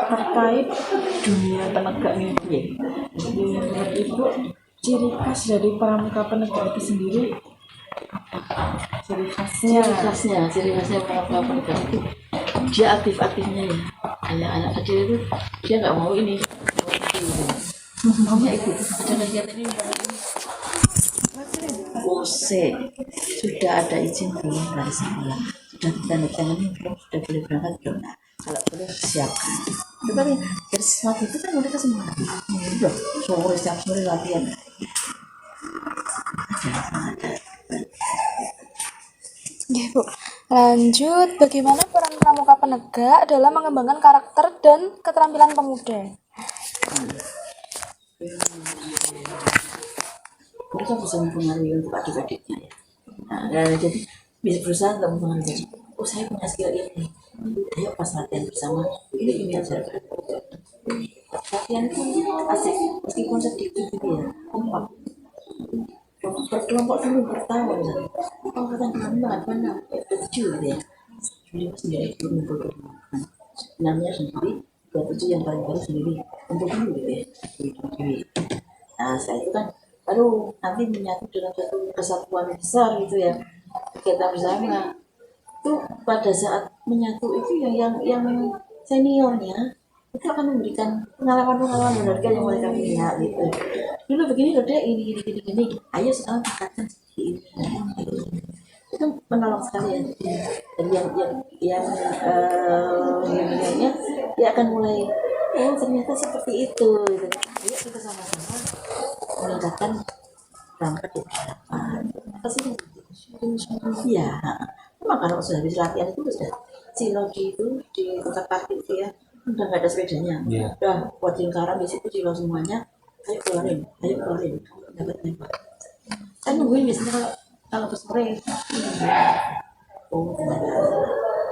terkait dunia tenaga ini. Jadi menurut Ibu ciri khas dari pramuka penegak itu sendiri ciri khasnya pramuka penegak itu dia aktif-aktifnya ya. Anak-anak kecil itu dia nggak mau ini maunya ikut ada kegiatan ini sudah ada izin belum dari sekolah, sudah tanda tangan belum, sudah boleh berangkat belum. Nah, kalau boleh siapkan. Tetapi dari sesuatu itu kan mereka semua udah sore setiap sore latihan. Ada. Ya, Bu. Lanjut, bagaimana peran pramuka penegak dalam mengembangkan karakter dan keterampilan pemuda? Mereka bisa mempengaruhi untuk adik-adiknya ya. Nah, jadi bisa berusaha untuk mempengaruhi. Oh, saya punya skill ini. Ayo pas latihan bersama, ini ajarkan. Latihan itu asik, meskipun sedikit gitu ya. Kompak. Berkelompok dulu bertahun. Oh, kata kami mana? 7 gitu ya. Jadi sendiri kumpul namanya sendiri, 27 yang paling baru sendiri kumpul dulu gitu ya. Nah, saya itu kan baru nanti menyatu dalam satu kesatuan besar gitu ya, kegiatan bersama itu pada saat menyatu itu yang seniornya itu akan memberikan pengalaman berharga yang mereka punya gitu. Dulu begini loh deh, ini ayo sekarang tingkatkan seperti ini. Itu menolong sekali ya. Dan yang dia akan mulai ternyata seperti itu gitu. Ayo kita sama-sama meningkatkan berangkat di hadapan. Apa sih? Iya. Memang kalau sudah habis latihan itu sudah silogi itu di tempat parkir itu ya, udah nggak ada sepedanya. Yeah. Udah buat lingkaran di situ silo semuanya. Ayo keluarin. Dapat nembak. Saya nungguin biasanya kalau ke sore. Oh, ternyata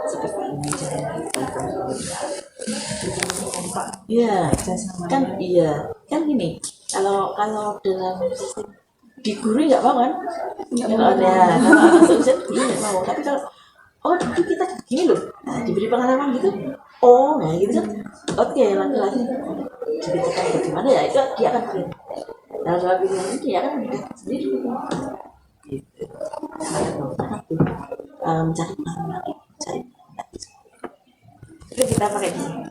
seperti ini iya kan gini, kalau dalam sistem di guru nggak mau kan, nggak ada dosen guru nggak mau, tapi kalau dulu kita gini loh, nah, diberi pengalaman gitu, nah gitu kan, oke laki-laki diberitakan bagaimana ya, itu dia akan bikin. Nah soal pilihan ini dia akan mendidik sendiri gitu. Mencari pengalaman lagi, itu kita pakai di sini.